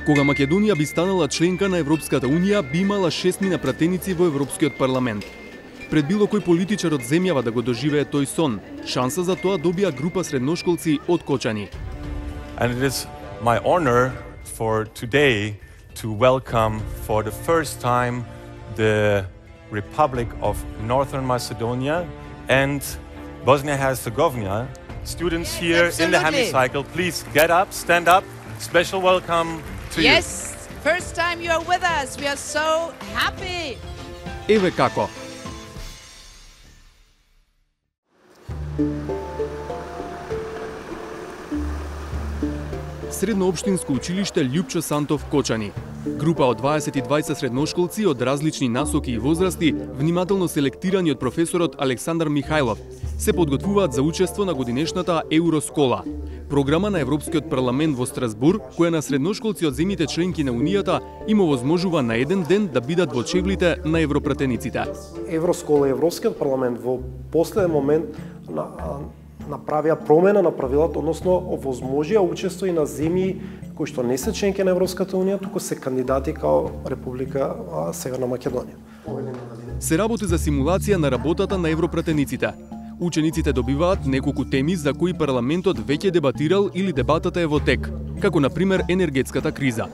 Кога Македонија би станала членка на Европската Унија, би имала 6 пратеници во Европскиот парламент. Пред било кој политичар од земјава да го доживее тој сон, шанса за тоа добија група средношколци од Кочани. And it is my honor for today to welcome for the first time the Republic of Northern Macedonia and Bosnia-Herzegovina. Students here in the hemicycle, please get up, stand up. Special welcome to you. Yes, first time you are with us. We are so happy. Еве како. Средноопштинско училиште Љупчо Сантов Кочани. Група од 22 средношколци од различни насоки и возрасти, внимателно селектирани од професорот Александар Михајлов, се подготвуваат за учество на годинешната Евроскола, програма на Европскиот парламент во Страсбур, која на средношколци од земјите членки на Унијата им овозможува на еден ден да бидат во чевлите на европратениците. Евроскола и Европскиот парламент во последен момент направија промена на правилата, односно овозможија учество и на земји кои што не се членки на Европската Унија, туку се кандидати као Република Северна Македонија. Се работи за симулација на работата на европратениците. Учениците добиваат неколку теми за кои парламентот веќе дебатирал или дебатата е во тек, како на пример енергетската криза.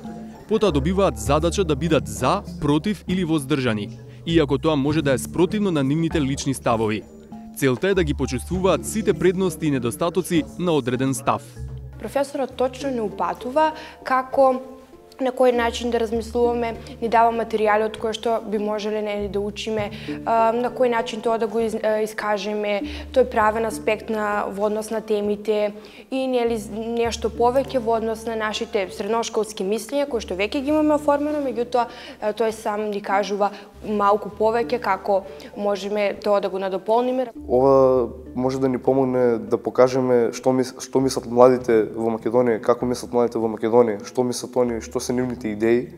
Потоа добиваат задача да бидат за, против или воздржани, иако тоа може да е спротивно на нивните лични ставови. Целта е да ги почувствуваат сите предности и недостатоци на одреден став. Професорот точно не упатува како на кој начин да размислуваме, ни дава материјали од кои што би можеле да учиме, на кој начин тоа да го искажеме, тој правен аспект во однос на темите и нешто повеќе во однос на нашите средношколски мислења кои што веќе ги имаме оформено, меѓутоа тој сам ни кажува малку повеќе како можеме тоа да го надополниме. Ова може да ни помогне да покажеме што мислат младите во Македонија, како мислат младите во Македонија, што мислат они, што се нивните идеи,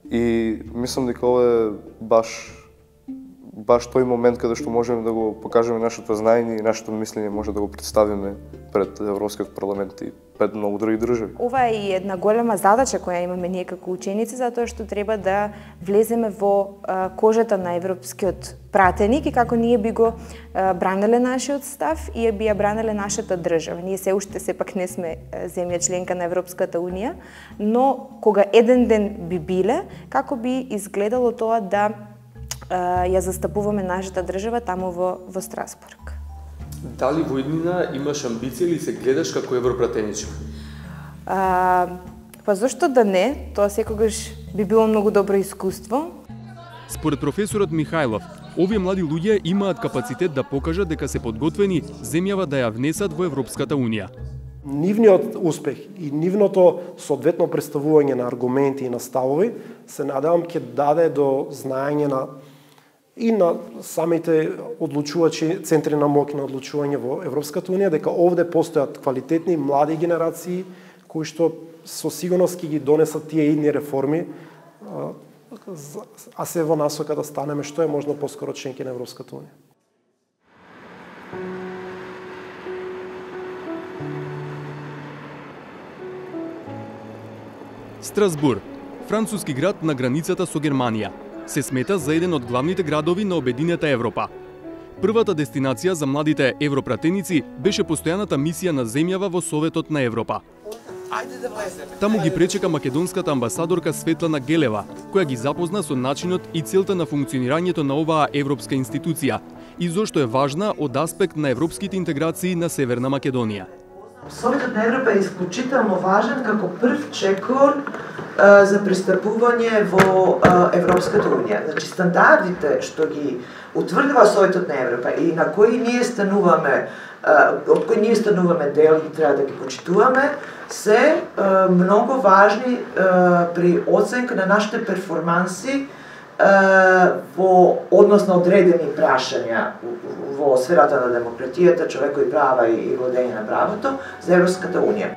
и мислам дека ова е баш тој момент каде што можеме да го покажеме нашето знаење и нашето мислење може да го представиме пред Европскиот парламент и пред многу други држави. Ова е и една голема задача која имаме ние како ученици, затоа што треба да влеземе во кожата на европскиот пратеник и како ние би го бранеле нашиот став и би ја бранеле нашата држава. Ние се уште сепак не сме земја членка на Европската Унија, но кога еден ден би биле, како би изгледало тоа да ја застапуваме нашата држава таму во Страсбург. Дали во иднина имаш амбиција или се гледаш како европратеничка? Па зошто да не? Тоа секогаш би било многу добро искуство. Според професорот Михајлов, овие млади луѓе имаат капацитет да покажат дека се подготвени земјава да ја внесат во Европската Унија. Нивниот успех и нивното соодветно представување на аргументи и на ставови се надевам ќе даде до знаење и на самите одлучувачи, центри на моќ на одлучување во Европската Унија, дека овде постојат квалитетни млади генерации кои што со сигурност ќе ги донесат тие идни реформи, а се во насока да станеме што е можно поскоро членки на Европската Унија. Страсбур, француски град на границата со Германија, се смета за еден од главните градови на обединета Европа. Првата дестинација за младите европратеници беше постојаната мисија на земјава во Советот на Европа. Таму ги пречека македонската амбасадорка Светлана Гелева, која ги запозна со начинот и целта на функционирањето на оваа европска институција и зошто е важна од аспект на европските интеграции на Северна Македонија. Советот на Европа е исклучително важен како прв чекор за пристапување во Европската Унија. Значи, стандардите што ги утврдува Советот на Европа и на кои ние стануваме, од кои ние стануваме дел и треба да ги почитуваме, се многу важни при оценка на нашите перформанси во однос на одредени прашања во сферата на демократијата, човекови права и владење на правото за Европската Унија.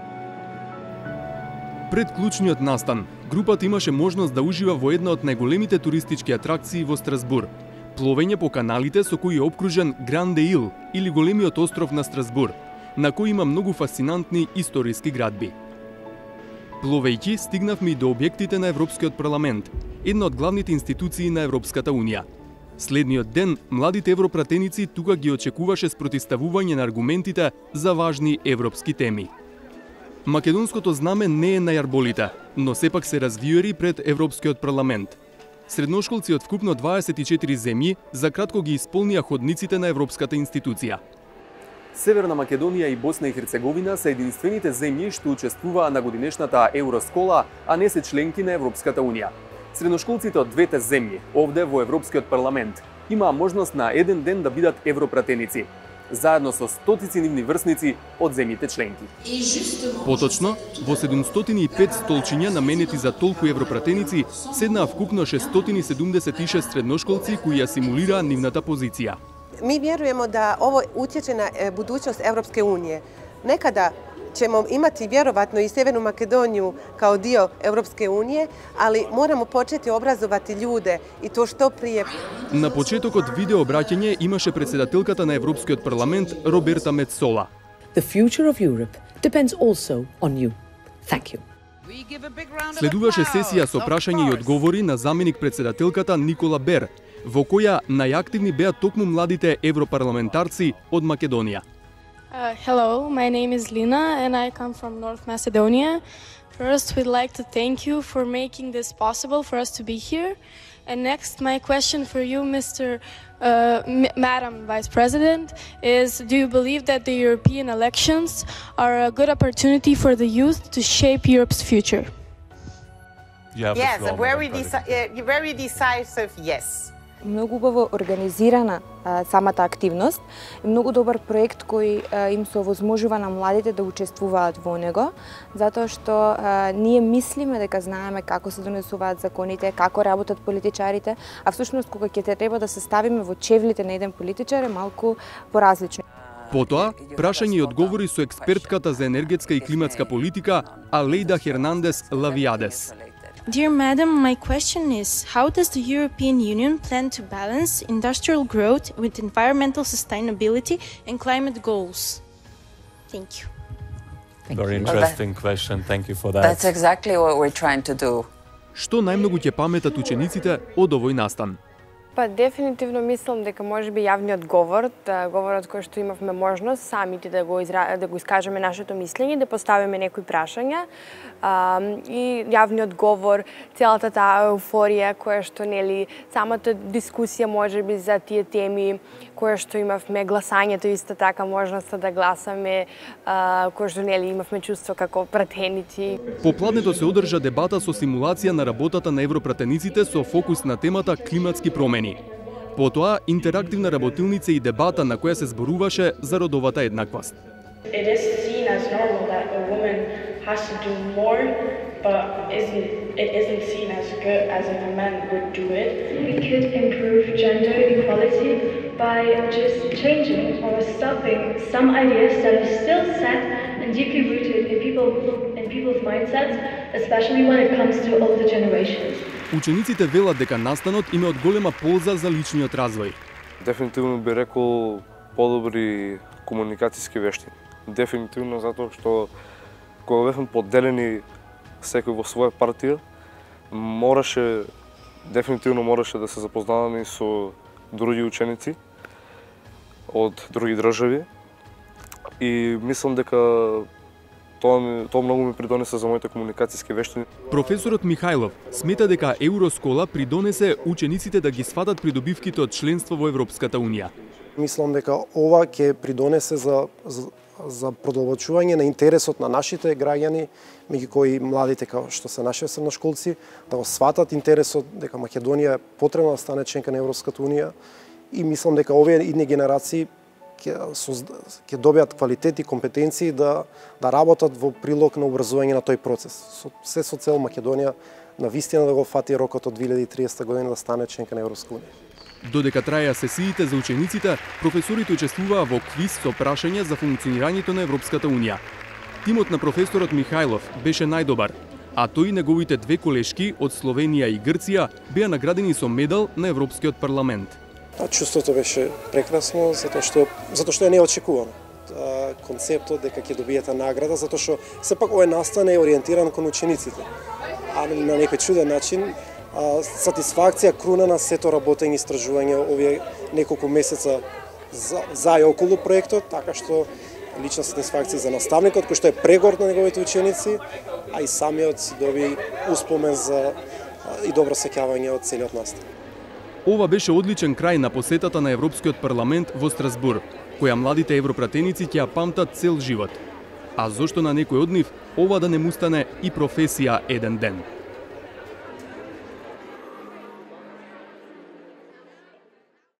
Пред клучниот настан, групата имаше можност да ужива во една од најголемите туристички атракции во Страсбур – пловење по каналите со кои е опкружен Гран де Ил или големиот остров на Страсбур, на кој има многу фасцинантни историски градби. Пловејќи стигнавме и до објектите на Европскиот парламент, една од главните институции на Европската унија. Следниот ден, младите европратеници тука ги очекуваше спротивставување на аргументите за важни европски теми. Македонското знаме не е на јарболите, но сепак се развиори пред Европскиот парламент. Средношколци од вкупно 24 земји за кратко ги исполнија ходниците на Европската институција. Северна Македонија и Босна и Херцеговина се единствените земји што учествуваа на годинешната Евроскола, а не се членки на Европската унија. Средношколците од двете земји, овде во Европскиот парламент, имаа можност на еден ден да бидат европратеници, заедно со стотици нивни врсници од земјите членки. Поточно, во 705 столчиња наменети за толку европратеници, седнаа вкупно 676 средношколци кои ја симулираа нивната позиција. Mi vjerujemo da ovo utječe na budućnost Europske unije. Nekada ćemo imati vjerovatno i Sjevernu Makedoniju kao dio Europske unije, ali moramo početi obrazovati ljude i to što prije. На почетокот видео обраќање имаше председателката на Европскиот парламент Роберта Мецола. The future of Europe depends also on you. Thank you. Следуваше сесија со прашања и одговори на заменик председателката Никола Бер, во која најактивни беа токму младите европарламентарци од Македонија. Hello, my name is Lina and I come from North Macedonia. First, we'd like to thank you for making this possible for us to be here. And next, my question for you, Madam Vice President, is do you believe that the European elections are a good opportunity for the youth to shape Europe's future? Yes, a very decisive yes. Многу убаво организирана самата активност и многу добар проект кој им се овозможува на младите да учествуваат во него, затоа што ние мислиме дека знаеме како се донесуваат законите, како работат политичарите, а всушност кога ќе треба да се ставиме во чевлите на еден политичар е малку поразлично. Потоа, прашање и одговори со експертката за енергетска и климатска политика Алейда Хернандес Лавиадес. Dear Madam, my question is, how does the European Union plan to balance industrial growth with environmental sustainability and climate goals? Thank you. Very interesting question. Thank you for that. That's exactly what we're trying to do. Што најмногу ќе паметат учениците од овој настан? Па дефинитивно мислам дека можеби јавниот говор, говорот кој што имавме можност самите да го искажеме нашето мислење, да поставиме некои прашања и јавниот говор, целата таа еуфорија која што нели самата дискусија можеби за тие теми која што имавме, гласањето исто така можноста да гласаме, која што нели имавме чувство како пратеници. Попладнето се одржа дебата со симулација на работата на европратениците со фокус на темата климатски промени. Потоа, интерактивна работилница и дебата на која се зборуваше за родовата еднаквост. It is seen as normal that a woman has to do more, but it isn't seen as good as if a man would do it. We could improve gender equality by just changing or stopping some ideas that are still set and deeply rooted in people's mindsets, especially when it comes to older generations. Учениците велат дека настанот има од голема полза за личниот развој. Дефинитивно би рекол подобри комуникацијски вештини. Дефинитивно затоа што кога бевме поделени секој во своја партија, дефинитивно мораше да се запознаваме и со други ученици од други држави и мислам дека тоа многу ми придонесе за моите комуникацијски вештини. Професорот Михајлов смета дека Евроскола придонесе учениците да ги сватат придобивките од членство во Европската унија. Мислам дека ова ќе придонесе за продолбочување на интересот на нашите граѓани, меѓу кои младите како што се наши средношколци, да го сватат интересот дека Македонија е потребна да стане членка на Европската унија и мислам дека овие идни генерации ќе добијат квалитет и компетенции да работат во прилог на образување на тој процес. Се со цел Македонија на вистина да го фати рокот од 2030 година да стане членка на Европска унија. Додека траја сесиите за учениците, професорите учествуваа во квиз со прашања за функционирањето на Европската унија. Тимот на професорот Михајлов беше најдобар, а тој и неговите две колешки од Словенија и Грција беа наградени со медал на Европскиот парламент. Чувството беше прекрасно, затоа што е неочекувано. концептот дека ќе добиете награда, затоа што сепак овој настан е ориентиран кон учениците. А на некој чуден начин, сатисфакција круна на сето работење и истражување овие неколку месеца за и околу проектот, така што лична сатисфакција за наставникот, кој што е прегорд на неговите ученици, а и самиот си доби успомен за и добро сеќавање од целиот настан. Ова беше одличен крај на посетата на Европскиот парламент во Страсбур, која младите европратеници ќе ја памтат цел живот. А зошто на некој од нив ова да не му стане и професија еден ден?